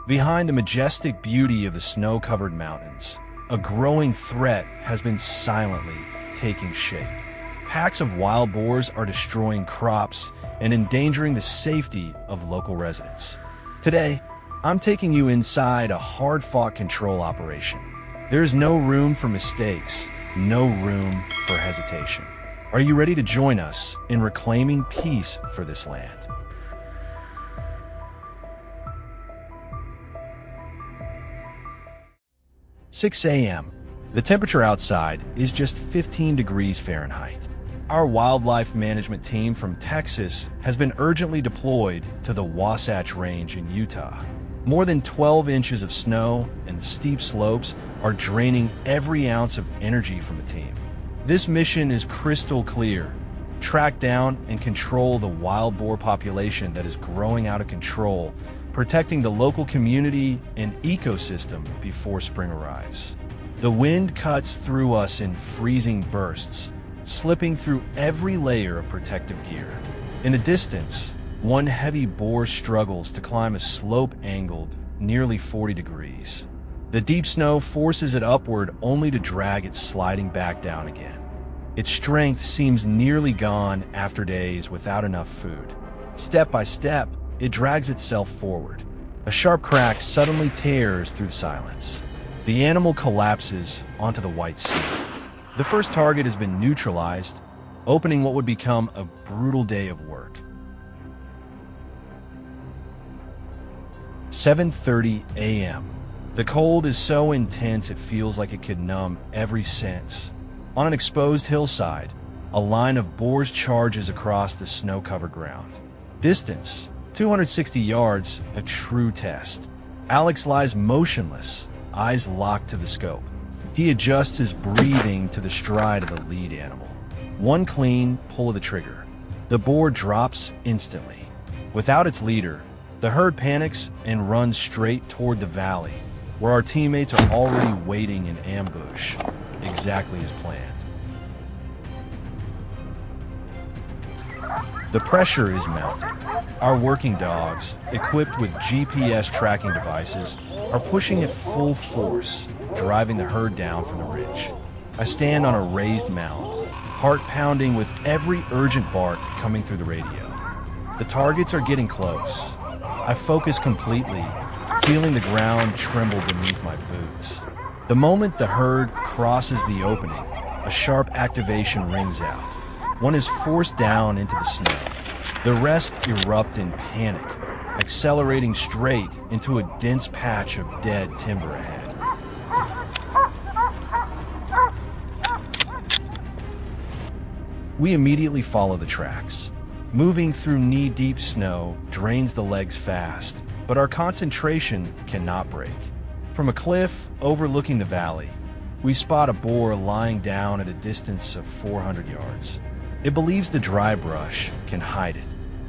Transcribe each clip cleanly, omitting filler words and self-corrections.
Behind the majestic beauty of the snow-covered mountains, a growing threat has been silently taking shape. Packs of wild boars are destroying crops and endangering the safety of local residents. Today, I'm taking you inside a hard-fought control operation. There is no room for mistakes, no room for hesitation. Are you ready to join us in reclaiming peace for this land? 6 a.m. The temperature outside is just 15 degrees Fahrenheit. Our wildlife management team from Texas has been urgently deployed to the Wasatch Range in Utah. More than 12 inches of snow and steep slopes are draining every ounce of energy from the team. This mission is crystal clear: track down and control the wild boar population that is growing out of control, protecting the local community and ecosystem before spring arrives. The wind cuts through us in freezing bursts, slipping through every layer of protective gear. In the distance, one heavy boar struggles to climb a slope angled nearly 40 degrees. The deep snow forces it upward only to drag it sliding back down again. Its strength seems nearly gone after days without enough food. Step by step, it drags itself forward. A sharp crack suddenly tears through the silence. The animal collapses onto the white sea. The first target has been neutralized, opening what would become a brutal day of work. 7:30 a.m. The cold is so intense it feels like it could numb every sense. On an exposed hillside, a line of boars charges across the snow-covered ground. Distance: 260 yards, a true test. Alex lies motionless, eyes locked to the scope. He adjusts his breathing to the stride of the lead animal. One clean pull of the trigger. The boar drops instantly. Without its leader, the herd panics and runs straight toward the valley, where our teammates are already waiting in ambush, exactly as planned. The pressure is mounting. Our working dogs, equipped with GPS tracking devices, are pushing at full force, driving the herd down from the ridge. I stand on a raised mound, heart pounding with every urgent bark coming through the radio. The targets are getting close. I focus completely, feeling the ground tremble beneath my boots. The moment the herd crosses the opening, a sharp activation rings out. One is forced down into the snow. The rest erupt in panic, accelerating straight into a dense patch of dead timber ahead. We immediately follow the tracks. Moving through knee-deep snow drains the legs fast, but our concentration cannot break. From a cliff overlooking the valley, we spot a boar lying down at a distance of 400 yards. It believes the dry brush can hide it.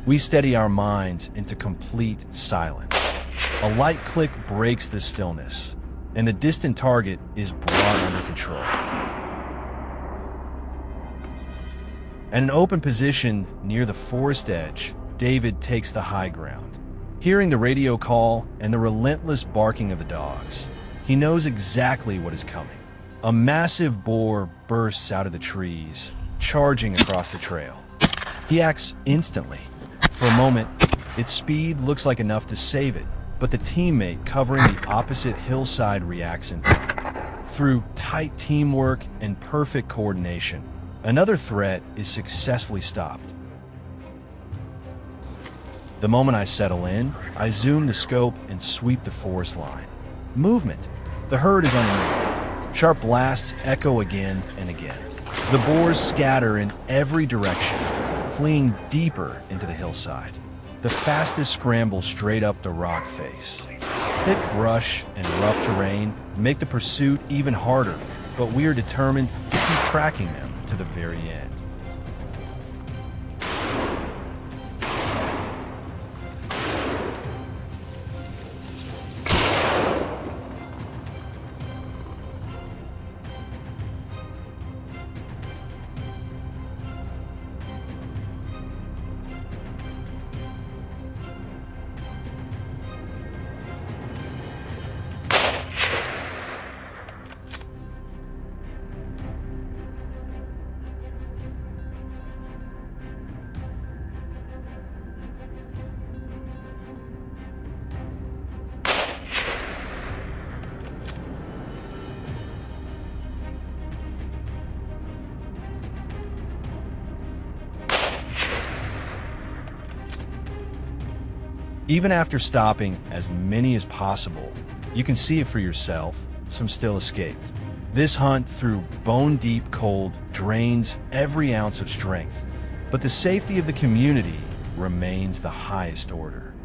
We steady our minds into complete silence. A light click breaks the stillness, and the distant target is brought under control. At an open position near the forest edge, David takes the high ground. Hearing the radio call and the relentless barking of the dogs, he knows exactly what is coming. A massive boar bursts out of the trees, charging across the trail. He acts instantly. For a moment, its speed looks like enough to save it, but the teammate covering the opposite hillside reacts in time. Through tight teamwork and perfect coordination, another threat is successfully stopped. The moment I settle in, I zoom the scope and sweep the forest line. Movement. The herd is on the move. Sharp blasts echo again and again. The boars scatter in every direction, fleeing deeper into the hillside. The fastest scramble straight up the rock face. Thick brush and rough terrain make the pursuit even harder, but we are determined to keep tracking them to the very end. Even after stopping as many as possible, you can see it for yourself, some still escaped. This hunt through bone-deep cold drains every ounce of strength, but the safety of the community remains the highest order.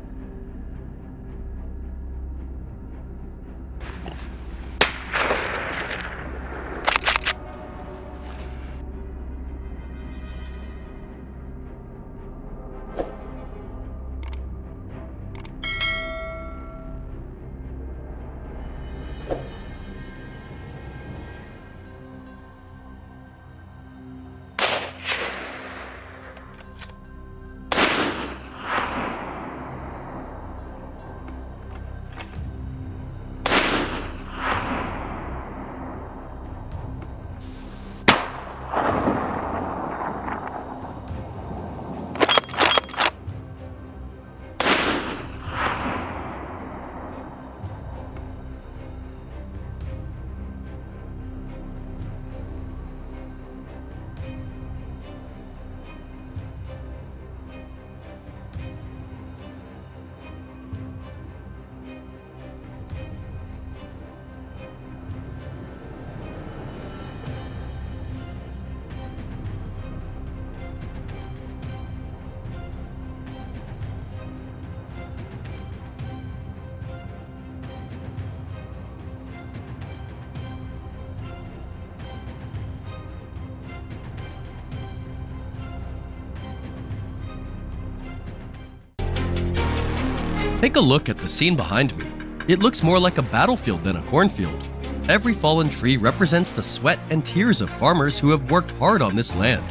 Take a look at the scene behind me. It looks more like a battlefield than a cornfield. Every fallen tree represents the sweat and tears of farmers who have worked hard on this land.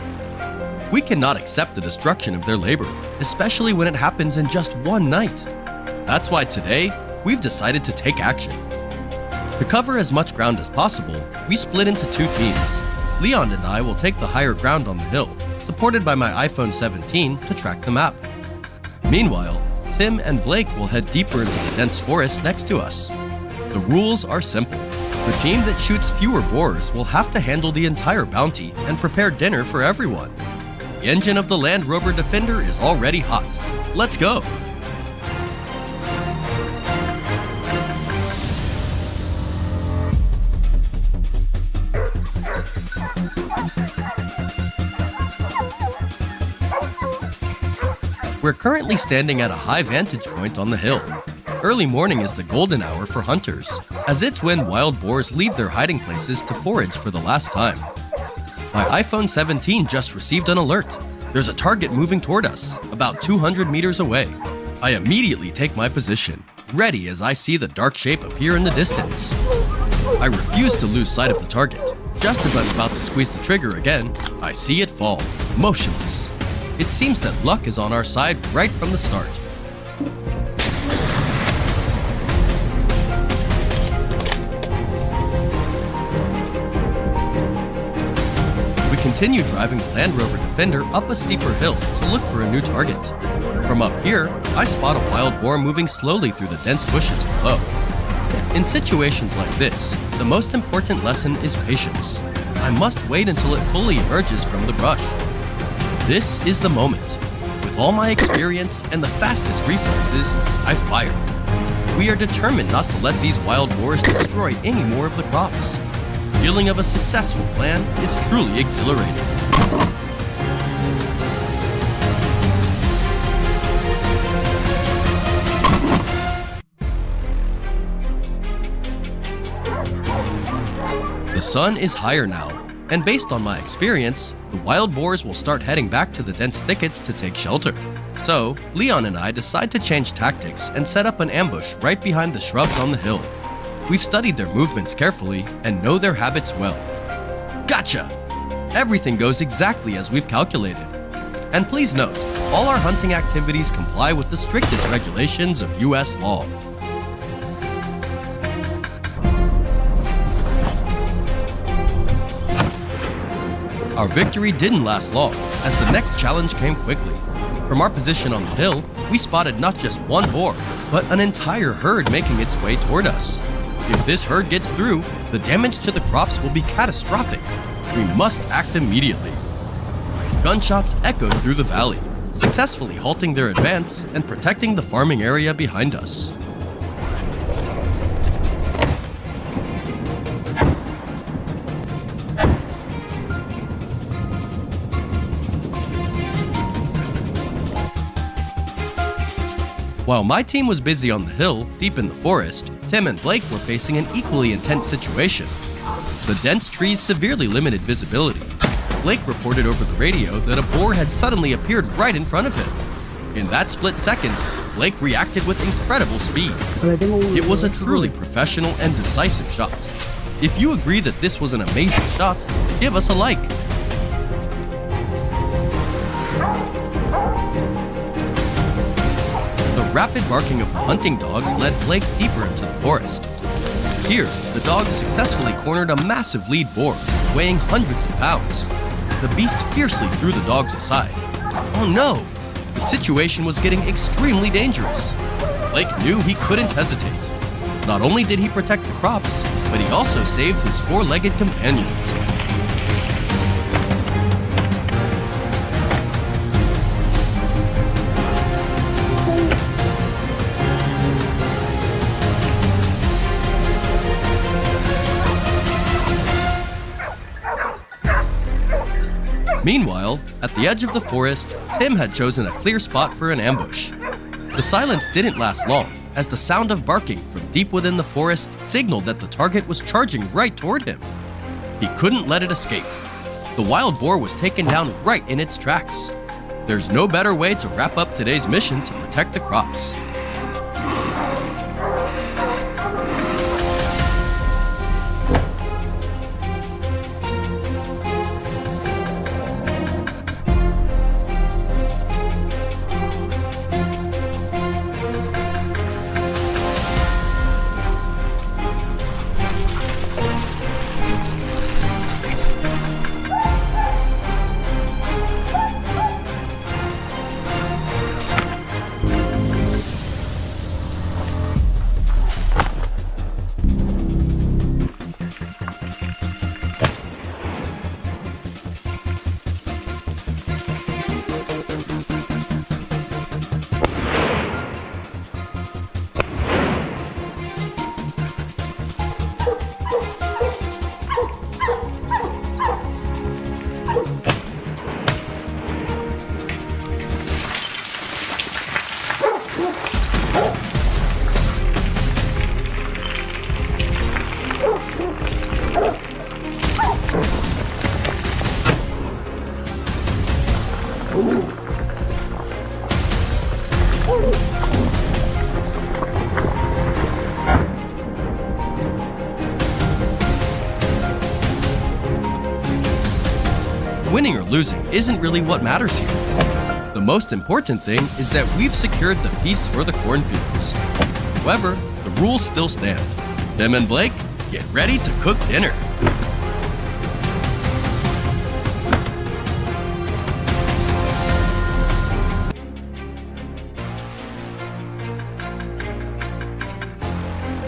We cannot accept the destruction of their labor, especially when it happens in just one night. That's why today, we've decided to take action. To cover as much ground as possible, we split into two teams. Leon and I will take the higher ground on the hill, supported by my iPhone 17 to track the map. Meanwhile, Tim and Blake will head deeper into the dense forest next to us. The rules are simple. The team that shoots fewer boars will have to handle the entire bounty and prepare dinner for everyone. The engine of the Land Rover Defender is already hot. Let's go! We're currently standing at a high vantage point on the hill. Early morning is the golden hour for hunters, as it's when wild boars leave their hiding places to forage for the last time. My iPhone 17 just received an alert. There's a target moving toward us, about 200 meters away. I immediately take my position, ready as I see the dark shape appear in the distance. I refuse to lose sight of the target. Just as I'm about to squeeze the trigger again, I see it fall, motionless. It seems that luck is on our side right from the start. We continue driving the Land Rover Defender up a steeper hill to look for a new target. From up here, I spot a wild boar moving slowly through the dense bushes below. In situations like this, the most important lesson is patience. I must wait until it fully emerges from the brush. This is the moment. With all my experience and the fastest reflexes, I fire. We are determined not to let these wild boars destroy any more of the crops. The feeling of a successful plan is truly exhilarating. The sun is higher now, and based on my experience, the wild boars will start heading back to the dense thickets to take shelter. So, Leon and I decide to change tactics and set up an ambush right behind the shrubs on the hill. We've studied their movements carefully and know their habits well. Gotcha! Everything goes exactly as we've calculated. And please note, all our hunting activities comply with the strictest regulations of US law. Our victory didn't last long, as the next challenge came quickly. From our position on the hill, we spotted not just one boar, but an entire herd making its way toward us. If this herd gets through, the damage to the crops will be catastrophic. We must act immediately. Gunshots echoed through the valley. successfully halting their advance and protecting the farming area behind us. While my team was busy on the hill, deep in the forest, Tim and Blake were facing an equally intense situation. The dense trees severely limited visibility. Blake reported over the radio that a boar had suddenly appeared right in front of him. In that split second, Blake reacted with incredible speed. It was a truly professional and decisive shot. If you agree that this was an amazing shot, give us a like. The rapid barking of the hunting dogs led Blake deeper into the forest. Here, the dogs successfully cornered a massive lead boar, weighing hundreds of pounds. The beast fiercely threw the dogs aside. Oh no! The situation was getting extremely dangerous. Blake knew he couldn't hesitate. Not only did he protect the crops, but he also saved his four-legged companions. Meanwhile, at the edge of the forest, Tim had chosen a clear spot for an ambush. The silence didn't last long, as the sound of barking from deep within the forest signaled that the target was charging right toward him. He couldn't let it escape. The wild boar was taken down right in its tracks. There's no better way to wrap up today's mission to protect the crops. Winning or losing isn't really what matters here. The most important thing is that we've secured the peace for the cornfields. However, the rules still stand. Tim and Blake, get ready to cook dinner.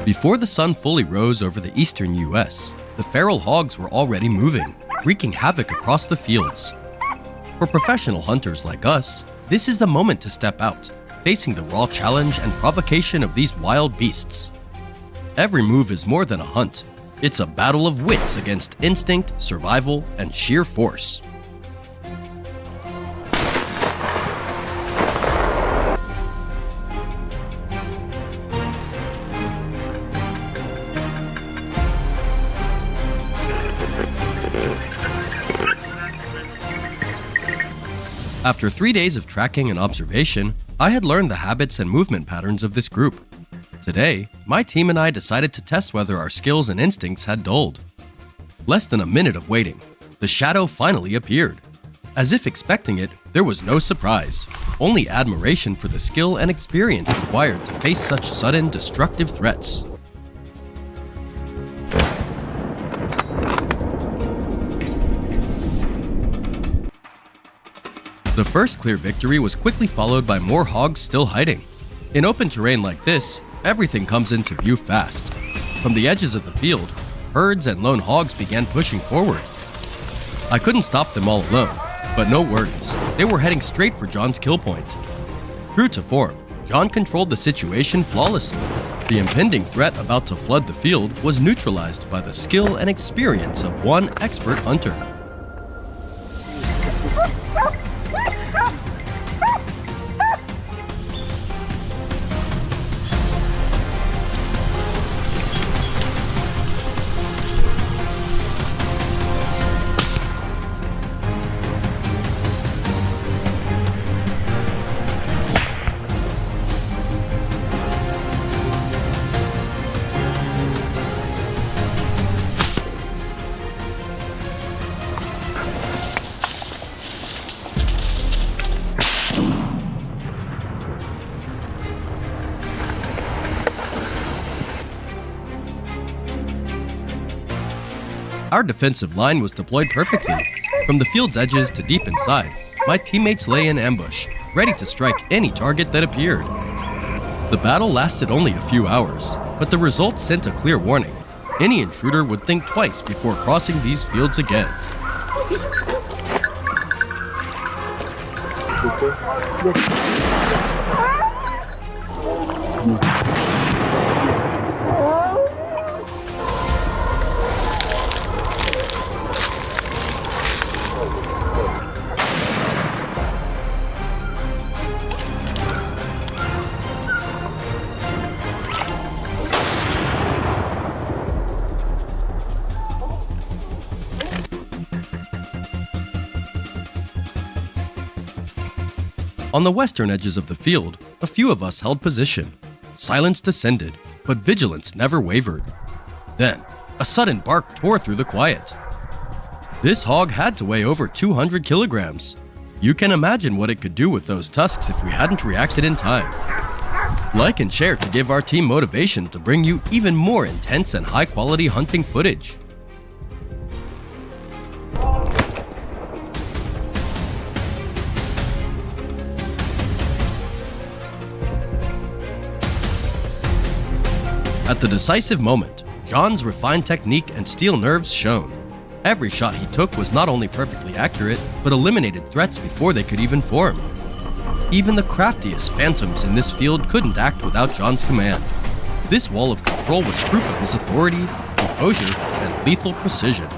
Before the sun fully rose over the eastern US, the feral hogs were already moving, wreaking havoc across the fields. For professional hunters like us, this is the moment to step out, facing the raw challenge and provocation of these wild beasts. Every move is more than a hunt. It's a battle of wits against instinct, survival, and sheer force. After 3 days of tracking and observation, I had learned the habits and movement patterns of this group. Today, my team and I decided to test whether our skills and instincts had dulled. Less than a minute of waiting, the shadow finally appeared. As if expecting it, there was no surprise, only admiration for the skill and experience required to face such sudden, destructive threats. The first clear victory was quickly followed by more hogs still hiding. In open terrain like this, everything comes into view fast. From the edges of the field, herds and lone hogs began pushing forward. I couldn't stop them all alone, But no worries, they were heading straight for John's kill point. True to form, John controlled the situation flawlessly. The impending threat about to flood the field was neutralized by the skill and experience of one expert hunter. Our defensive line was deployed perfectly. From the field's edges to deep inside, my teammates lay in ambush, ready to strike any target that appeared. The battle lasted only a few hours, but the results sent a clear warning. Any intruder would think twice before crossing these fields again. On the western edges of the field, a few of us held position. Silence descended, but vigilance never wavered. Then, a sudden bark tore through the quiet. This hog had to weigh over 200 kilograms. You can imagine what it could do with those tusks if we hadn't reacted in time. Like and share to give our team motivation to bring you even more intense and high-quality hunting footage. At the decisive moment, John's refined technique and steel nerves shone. Every shot he took was not only perfectly accurate, but eliminated threats before they could even form. Even the craftiest phantoms in this field couldn't act without John's command. This wall of control was proof of his authority, composure, and lethal precision.